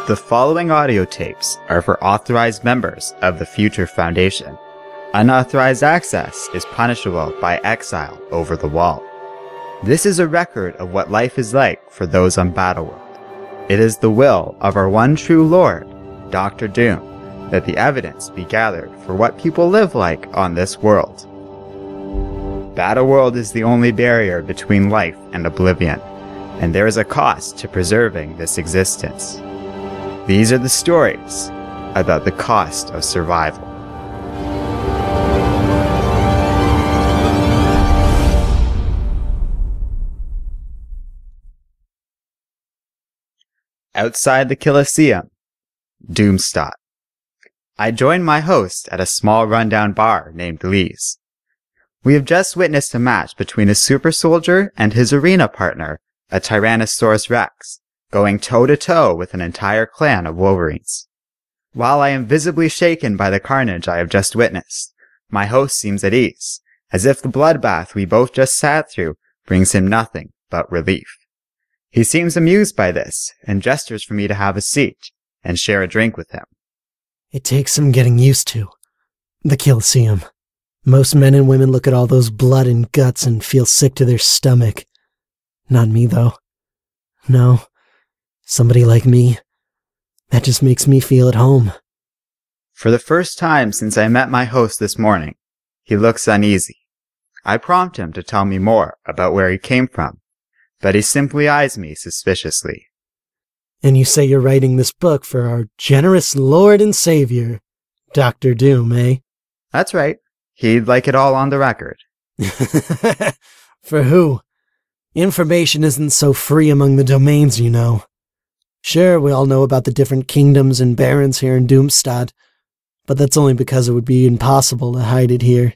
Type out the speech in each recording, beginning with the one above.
The following audio tapes are for authorized members of the Future Foundation. Unauthorized access is punishable by exile over the wall. This is a record of what life is like for those on Battleworld. It is the will of our one true Lord, Dr. Doom, that the evidence be gathered for what people live like on this world. Battleworld is the only barrier between life and oblivion, and there is a cost to preserving this existence. These are the stories about the cost of survival. Outside the Coliseum, Doomstadt. I joined my host at a small rundown bar named Lee's. We have just witnessed a match between a super soldier and his arena partner, a Tyrannosaurus Rex, going toe-to-toe with an entire clan of Wolverines. While I am visibly shaken by the carnage I have just witnessed, my host seems at ease, as if the bloodbath we both just sat through brings him nothing but relief. He seems amused by this, and gestures for me to have a seat and share a drink with him. It takes some getting used to. The Coliseum. Most men and women look at all those blood and guts and feel sick to their stomach. Not me, though. No. Somebody like me. That just makes me feel at home. For the first time since I met my host this morning, he looks uneasy. I prompt him to tell me more about where he came from, but he simply eyes me suspiciously. And you say you're writing this book for our generous Lord and Savior, Dr. Doom, eh? That's right. He'd like it all on the record. For who? Information isn't so free among the domains, you know. Sure, we all know about the different kingdoms and barons here in Doomstadt, but that's only because it would be impossible to hide it here.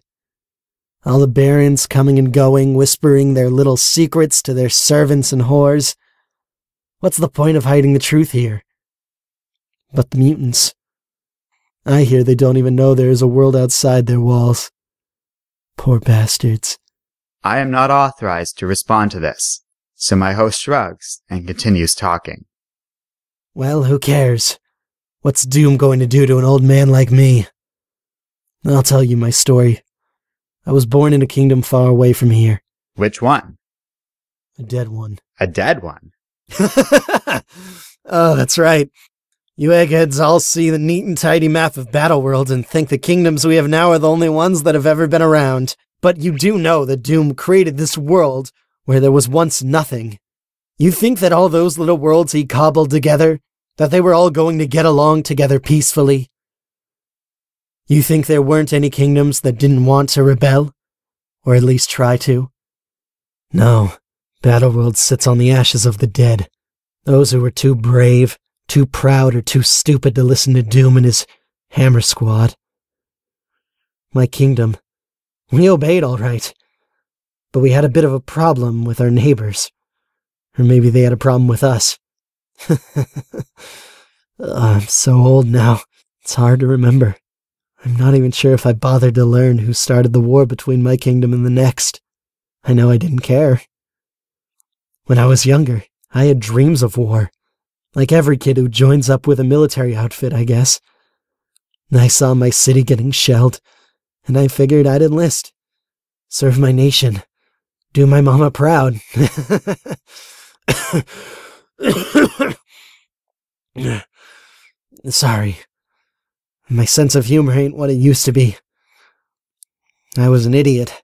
All the barons coming and going, whispering their little secrets to their servants and whores. What's the point of hiding the truth here? But the mutants. I hear they don't even know there is a world outside their walls. Poor bastards. I am not authorized to respond to this, so my host shrugs and continues talking. Well, who cares? What's Doom going to do to an old man like me? I'll tell you my story. I was born in a kingdom far away from here. Which one? A dead one. A dead one? Oh, that's right. You eggheads all see the neat and tidy map of Battleworld and think the kingdoms we have now are the only ones that have ever been around. But you do know that Doom created this world where there was once nothing. You think that all those little worlds he cobbled together, that they were all going to get along together peacefully? You think there weren't any kingdoms that didn't want to rebel? Or at least try to? No, Battleworld sits on the ashes of the dead. Those who were too brave, too proud, or too stupid to listen to Doom and his Hammer Squad. My kingdom. We obeyed all right. But we had a bit of a problem with our neighbors. Or maybe they had a problem with us. I'm so old now, it's hard to remember. I'm not even sure if I bothered to learn who started the war between my kingdom and the next. I know I didn't care. When I was younger, I had dreams of war. Like every kid who joins up with a military outfit, I guess. I saw my city getting shelled, and I figured I'd enlist. Serve my nation. Do my mama proud. Sorry. My sense of humor ain't what it used to be. I was an idiot.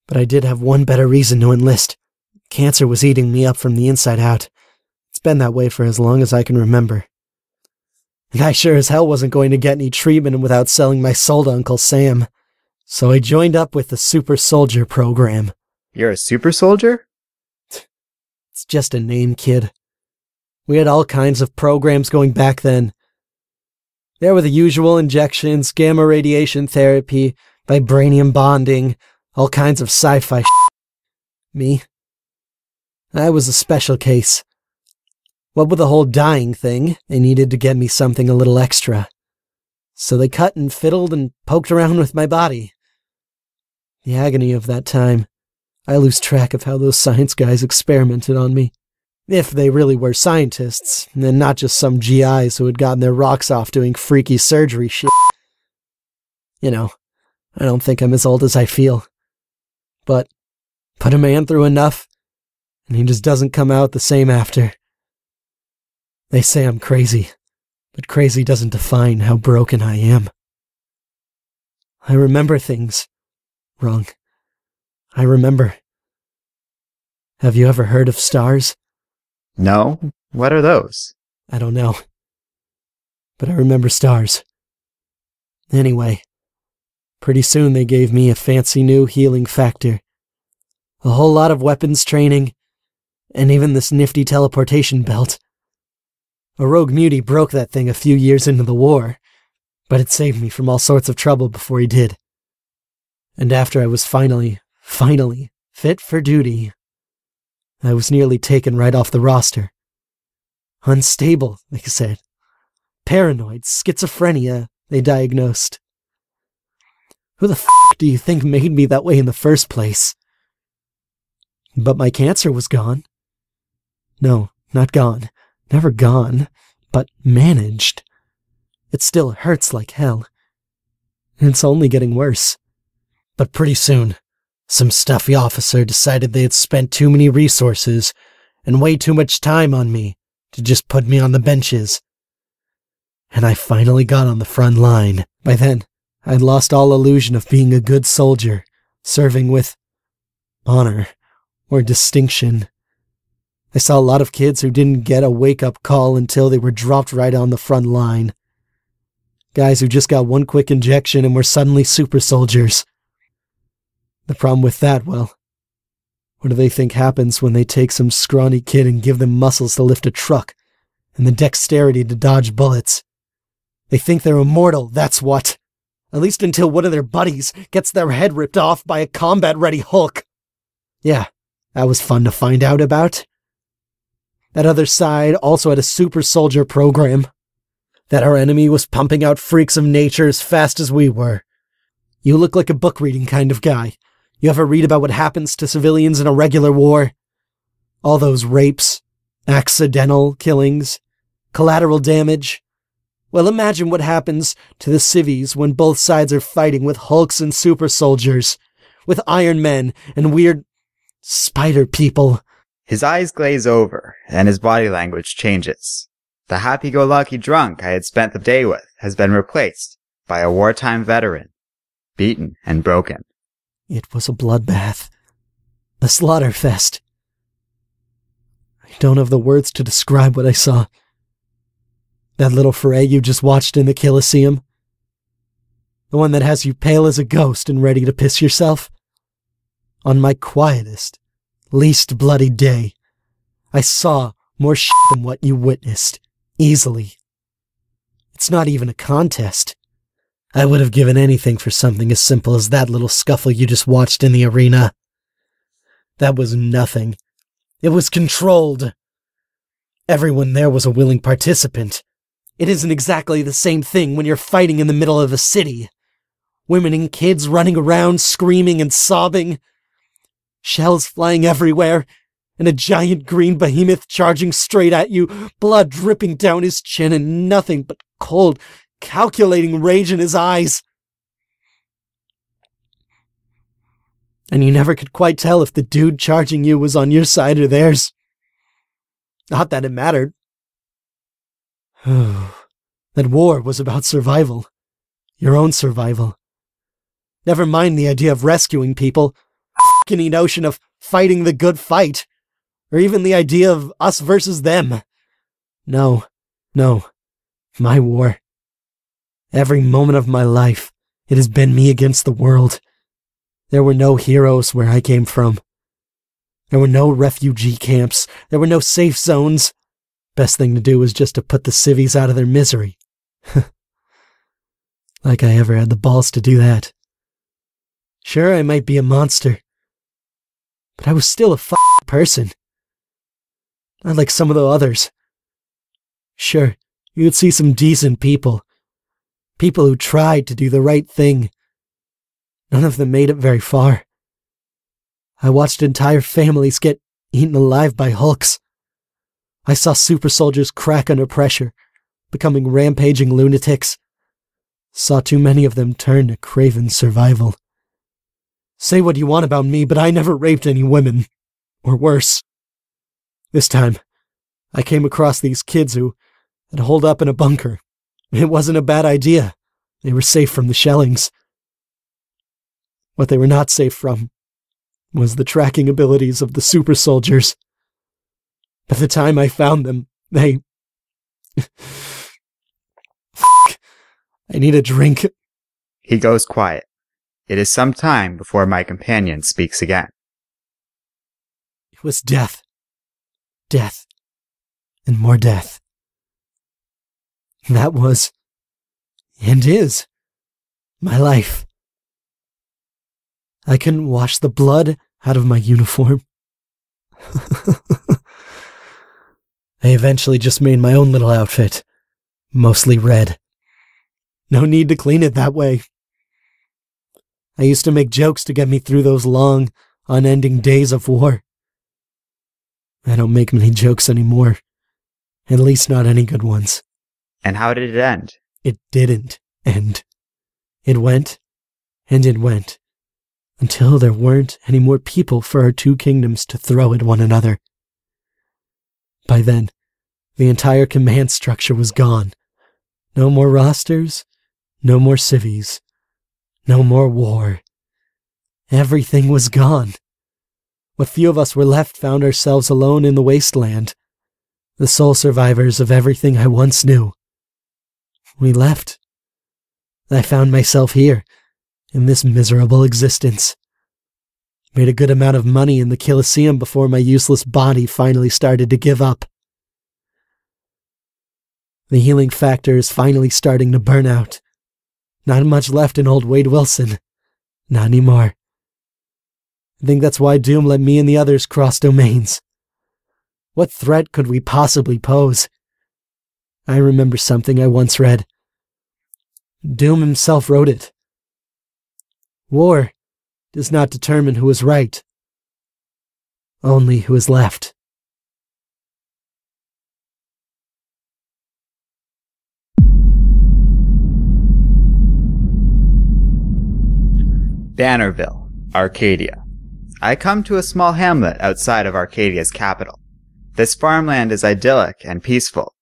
But I did have one better reason to enlist. Cancer was eating me up from the inside out. It's been that way for as long as I can remember. And I sure as hell wasn't going to get any treatment without selling my soul to Uncle Sam. So I joined up with the Super Soldier program. You're a super soldier? It's just a name, kid. We had all kinds of programs going back then. There were the usual injections, gamma radiation therapy, vibranium bonding, all kinds of sci-fi shit. Me? I was a special case. What with the whole dying thing, they needed to get me something a little extra. So they cut and fiddled and poked around with my body. The agony of that time. I lose track of how those science guys experimented on me. If they really were scientists, and not just some GIs who had gotten their rocks off doing freaky surgery shit. You know, I don't think I'm as old as I feel. But put a man through enough, and he just doesn't come out the same after. They say I'm crazy, but crazy doesn't define how broken I am. I remember things wrong. I remember. Have you ever heard of stars? No? What are those? I don't know. But I remember stars. Anyway, pretty soon they gave me a fancy new healing factor. A whole lot of weapons training, and even this nifty teleportation belt. A rogue mutie broke that thing a few years into the war, but it saved me from all sorts of trouble before he did. And after I was finally fit for duty, I was nearly taken right off the roster. Unstable, they said. Paranoid, schizophrenia, they diagnosed. Who the f*** do you think made me that way in the first place? But my cancer was gone. No, not gone. Never gone, but managed. It still hurts like hell. It's only getting worse. But pretty soon, some stuffy officer decided they had spent too many resources and way too much time on me to just put me on the benches. And I finally got on the front line. By then, I'd lost all illusion of being a good soldier, serving with honor or distinction. I saw a lot of kids who didn't get a wake-up call until they were dropped right on the front line. Guys who just got one quick injection and were suddenly super soldiers. The problem with that, well, what do they think happens when they take some scrawny kid and give them muscles to lift a truck and the dexterity to dodge bullets? They think they're immortal, that's what. At least until one of their buddies gets their head ripped off by a combat-ready Hulk. Yeah, that was fun to find out about. That other side also had a super soldier program. That our enemy was pumping out freaks of nature as fast as we were. You look like a book-reading kind of guy. You ever read about what happens to civilians in a regular war? All those rapes, accidental killings, collateral damage. Well, imagine what happens to the civvies when both sides are fighting with Hulks and super soldiers, with Iron Men and weird spider people. His eyes glaze over, and his body language changes. The happy-go-lucky drunk I had spent the day with has been replaced by a wartime veteran, beaten and broken. It was a bloodbath. A slaughterfest. I don't have the words to describe what I saw. That little foray you just watched in the Colosseum? The one that has you pale as a ghost and ready to piss yourself? On my quietest, least bloody day, I saw more shit than what you witnessed. Easily. It's not even a contest. I would have given anything for something as simple as that little scuffle you just watched in the arena. That was nothing. It was controlled. Everyone there was a willing participant. It isn't exactly the same thing when you're fighting in the middle of a city. Women and kids running around, screaming and sobbing. Shells flying everywhere. And a giant green behemoth charging straight at you, blood dripping down his chin and nothing but cold, calculating rage in his eyes. And you never could quite tell if the dude charging you was on your side or theirs. Not that it mattered. That war was about survival. Your own survival. Never mind the idea of rescuing people. Any notion of fighting the good fight. Or even the idea of us versus them. No. My war. Every moment of my life, it has been me against the world. There were no heroes where I came from. There were no refugee camps. There were no safe zones. Best thing to do was just to put the civvies out of their misery. Like I ever had the balls to do that. Sure, I might be a monster. But I was still a person. Not like some of the others. Sure, you would see some decent people. People who tried to do the right thing. None of them made it very far. I watched entire families get eaten alive by Hulks. I saw super soldiers crack under pressure, becoming rampaging lunatics. Saw too many of them turn to craven survival. Say what you want about me, but I never raped any women. Or worse. This time, I came across these kids who had holed up in a bunker. It wasn't a bad idea. They were safe from the shellings. What they were not safe from was the tracking abilities of the super soldiers. By the time I found them, they... I need a drink. He goes quiet. It is some time before my companion speaks again. It was death. Death. And more death. That was, and is, my life. I couldn't wash the blood out of my uniform. I eventually just made my own little outfit, mostly red. No need to clean it that way. I used to make jokes to get me through those long, unending days of war. I don't make many jokes anymore, at least not any good ones. And how did it end? It didn't end. It went, and it went, until there weren't any more people for our two kingdoms to throw at one another. By then, the entire command structure was gone. No more rosters, no more civies, no more war. Everything was gone. What few of us were left found ourselves alone in the wasteland, the sole survivors of everything I once knew. We left. I found myself here, in this miserable existence. Made a good amount of money in the Colosseum before my useless body finally started to give up. The healing factor is finally starting to burn out. Not much left in old Wade Wilson. Not anymore. I think that's why Doom let me and the others cross domains. What threat could we possibly pose? I remember something I once read. Doom himself wrote it. War does not determine who is right, only who is left. Bannerville, Arcadia. I come to a small hamlet outside of Arcadia's capital. This farmland is idyllic and peaceful.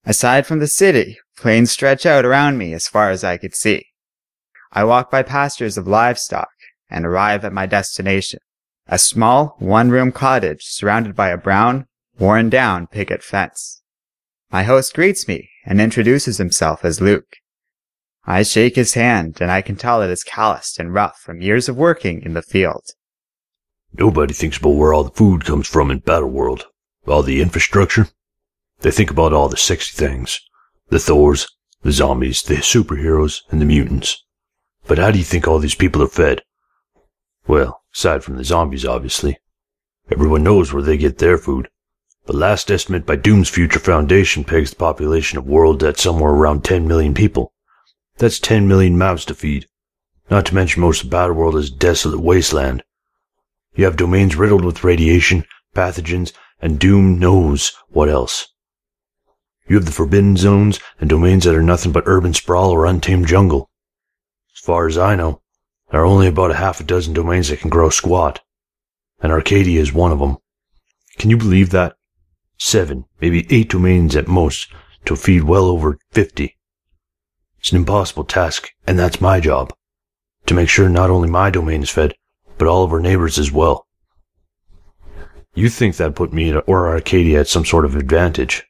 Aside from the city, plains stretch out around me as far as I could see. I walk by pastures of livestock and arrive at my destination, a small one-room cottage surrounded by a brown, worn-down picket fence. My host greets me and introduces himself as Luke. I shake his hand, and I can tell it is calloused and rough from years of working in the field. Nobody thinks about where all the food comes from in Battleworld. All the infrastructure. They think about all the sexy things. The Thors, the zombies, the superheroes, and the mutants. But how do you think all these people are fed? Well, aside from the zombies, obviously. Everyone knows where they get their food. The last estimate by Doom's Future Foundation pegs the population of world at somewhere around 10 million people. That's 10 million mouths to feed. Not to mention most of Battleworld is a desolate wasteland. You have domains riddled with radiation, pathogens, and Doom knows what else. You have the Forbidden Zones and domains that are nothing but urban sprawl or untamed jungle. As far as I know, there are only about a half a dozen domains that can grow squat. And Arcadia is one of them. Can you believe that? 7, maybe 8 domains at most to feed well over 50. It's an impossible task, and that's my job. To make sure not only my domain is fed, but all of our neighbors as well. You think that put me or Arcadia at some sort of advantage.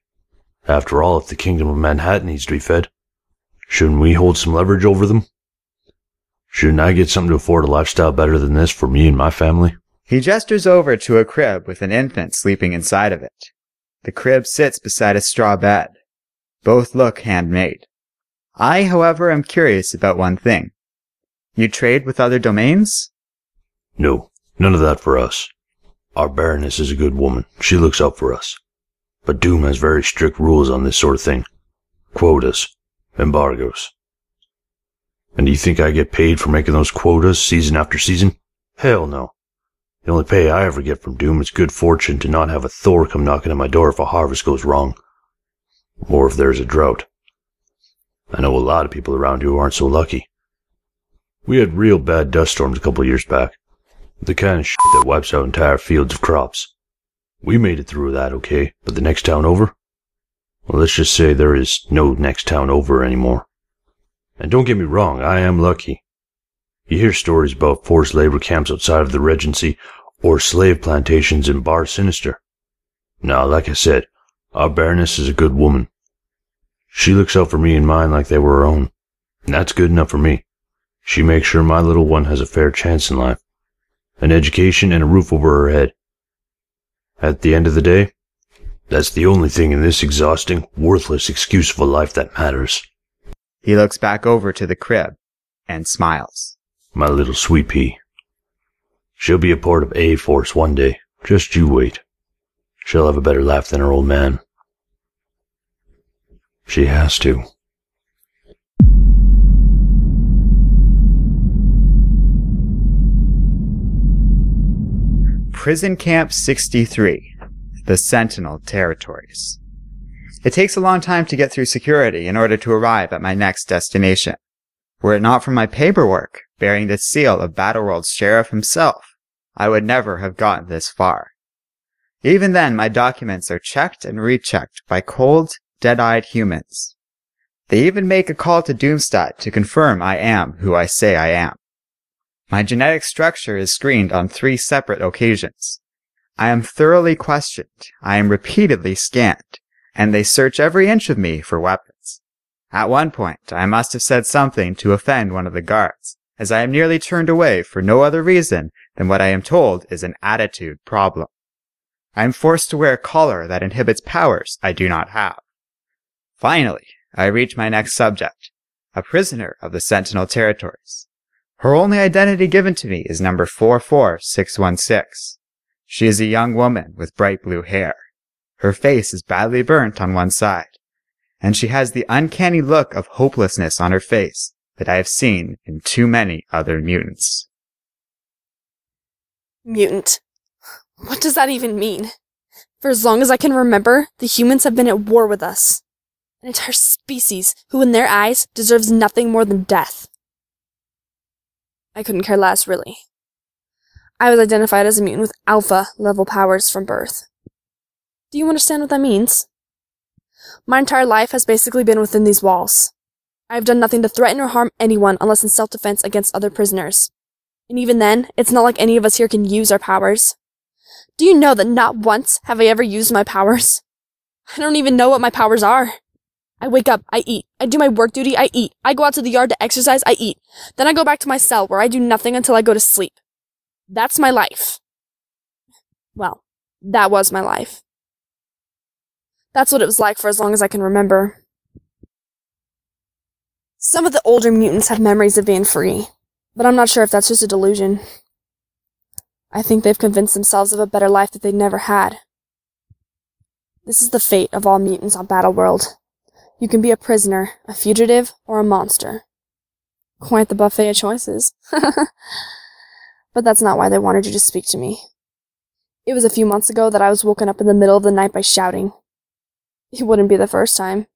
After all, if the Kingdom of Manhattan needs to be fed, shouldn't we hold some leverage over them? Shouldn't I get something to afford a lifestyle better than this for me and my family? He gestures over to a crib with an infant sleeping inside of it. The crib sits beside a straw bed. Both look handmade. I, however, am curious about one thing. You trade with other domains? No, none of that for us. Our Baroness is a good woman. She looks out for us. But Doom has very strict rules on this sort of thing. Quotas. Embargoes. And do you think I get paid for making those quotas season after season? Hell no. The only pay I ever get from Doom is good fortune to not have a Thor come knocking at my door if a harvest goes wrong. Or if there's a drought. I know a lot of people around here who aren't so lucky. We had real bad dust storms a couple years back. The kind of shit that wipes out entire fields of crops. We made it through that okay, but the next town over? Well, let's just say there is no next town over anymore. And don't get me wrong, I am lucky. You hear stories about forced labor camps outside of the Regency, or slave plantations in Bar Sinister. Now, like I said, our Baroness is a good woman. She looks out for me and mine like they were her own, and that's good enough for me. She makes sure my little one has a fair chance in life, an education and a roof over her head. At the end of the day, that's the only thing in this exhausting, worthless excuse of a life that matters. He looks back over to the crib and smiles. My little sweet pea. She'll be a part of A-Force one day. Just you wait. She'll have a better life than her old man. She has to. Prison Camp 63, the Sentinel Territories. It takes a long time to get through security in order to arrive at my next destination. Were it not for my paperwork bearing the seal of Battleworld's sheriff himself, I would never have gotten this far. Even then, my documents are checked and rechecked by cold, dead-eyed humans. They even make a call to Doomstadt to confirm I am who I say I am. My genetic structure is screened on 3 separate occasions. I am thoroughly questioned, I am repeatedly scanned, and they search every inch of me for weapons. At one point, I must have said something to offend one of the guards, as I am nearly turned away for no other reason than what I am told is an attitude problem. I am forced to wear a collar that inhibits powers I do not have. Finally, I reach my next subject, a prisoner of the Sentinel Territories. Her only identity given to me is number 44616. She is a young woman with bright blue hair. Her face is badly burnt on one side, and she has the uncanny look of hopelessness on her face that I have seen in too many other mutants. Mutant. What does that even mean? For as long as I can remember, the humans have been at war with us. An entire species who in their eyes deserves nothing more than death. I couldn't care less, really. I was identified as a mutant with alpha-level powers from birth. Do you understand what that means? My entire life has basically been within these walls. I have done nothing to threaten or harm anyone unless in self-defense against other prisoners. And even then, it's not like any of us here can use our powers. Do you know that not once have I ever used my powers? I don't even know what my powers are. I wake up, I eat. I do my work duty, I eat. I go out to the yard to exercise, I eat. Then I go back to my cell where I do nothing until I go to sleep. That's my life. Well, that was my life. That's what it was like for as long as I can remember. Some of the older mutants have memories of being free, but I'm not sure if that's just a delusion. I think they've convinced themselves of a better life that they never had. This is the fate of all mutants on Battleworld. You can be a prisoner, a fugitive, or a monster. Quite the buffet of choices. But that's not why they wanted you to speak to me. It was a few months ago that I was woken up in the middle of the night by shouting. It wouldn't be the first time.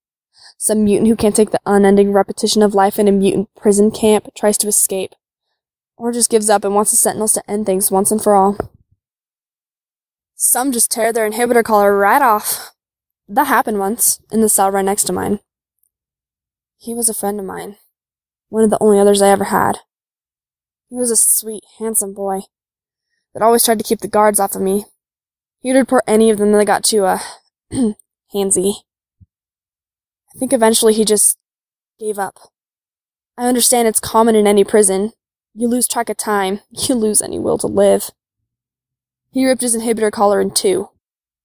Some mutant who can't take the unending repetition of life in a mutant prison camp tries to escape. Or just gives up and wants the Sentinels to end things once and for all. Some just tear their inhibitor collar right off. That happened once, in the cell right next to mine. He was a friend of mine. One of the only others I ever had. He was a sweet, handsome boy that always tried to keep the guards off of me. He'd report any of them that got too, handsy. I think eventually he just gave up. I understand it's common in any prison. You lose track of time. You lose any will to live. He ripped his inhibitor collar in 2.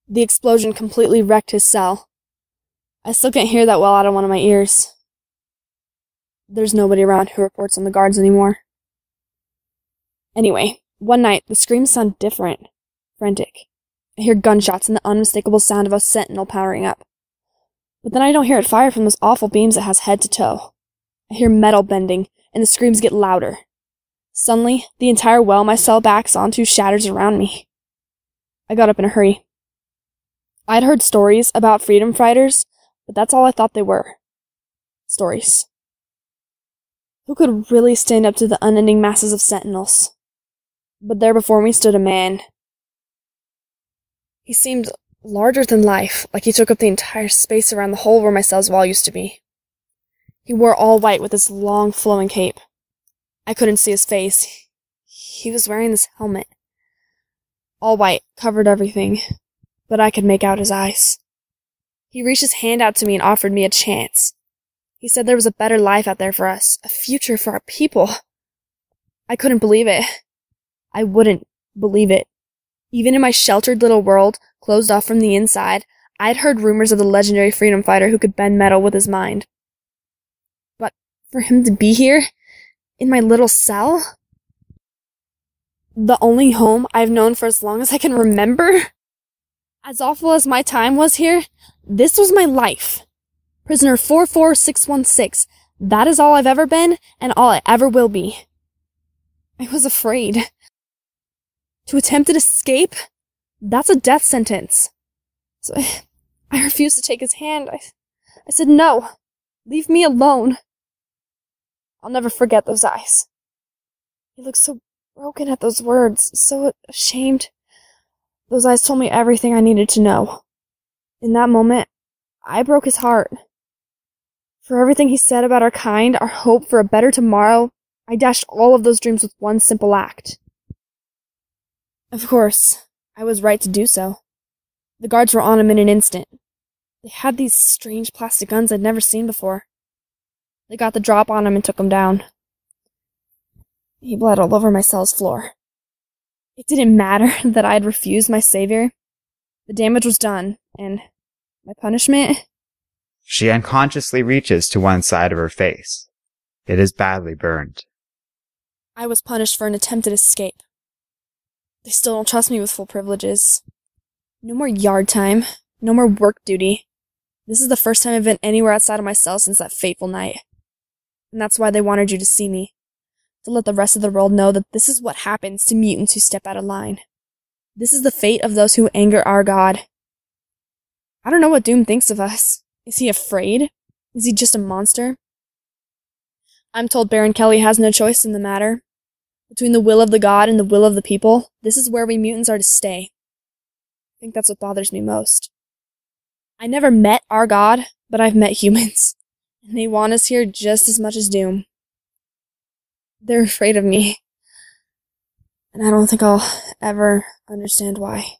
The explosion completely wrecked his cell. I still can't hear that well out of one of my ears. There's nobody around who reports on the guards anymore. Anyway, one night, the screams sound different. Frantic. I hear gunshots and the unmistakable sound of a sentinel powering up. But then I don't hear it fire from those awful beams it has head to toe. I hear metal bending, and the screams get louder. Suddenly, the entire well my cell backs onto shatters around me. I got up in a hurry. I'd heard stories about freedom fighters, but that's all I thought they were. Stories. Who could really stand up to the unending masses of sentinels? But there before me stood a man. He seemed larger than life, like he took up the entire space around the hole where my cell's wall used to be. He wore all white with this long, flowing cape. I couldn't see his face. He was wearing this helmet. All white, covered everything, but I could make out his eyes. He reached his hand out to me and offered me a chance. He said there was a better life out there for us, a future for our people. I couldn't believe it. I wouldn't believe it. Even in my sheltered little world, closed off from the inside, I'd heard rumors of the legendary freedom fighter who could bend metal with his mind. But for him to be here, in my little cell, the only home I've known for as long as I can remember, as awful as my time was here, this was my life. Prisoner 44616. That is all I've ever been, and all I ever will be. I was afraid. To attempt an escape? That's a death sentence. So I refused to take his hand. I said, no, leave me alone. I'll never forget those eyes. He looked so broken at those words, so ashamed. Those eyes told me everything I needed to know. In that moment, I broke his heart. For everything he said about our kind, our hope for a better tomorrow, I dashed all of those dreams with one simple act. Of course, I was right to do so. The guards were on him in an instant. They had these strange plastic guns I'd never seen before. They got the drop on him and took him down. He bled all over my cell's floor. It didn't matter that I had refused my savior. The damage was done, and my punishment... She unconsciously reaches to one side of her face. It is badly burned. I was punished for an attempted escape. They still don't trust me with full privileges. No more yard time. No more work duty. This is the first time I've been anywhere outside of my cell since that fateful night. And that's why they wanted you to see me. To let the rest of the world know that this is what happens to mutants who step out of line. This is the fate of those who anger our God. I don't know what Doom thinks of us. Is he afraid? Is he just a monster? I'm told Baron Kelly has no choice in the matter. Between the will of the God and the will of the people, this is where we mutants are to stay. I think that's what bothers me most. I never met our God, but I've met humans. And they want us here just as much as Doom. They're afraid of me. And I don't think I'll ever understand why.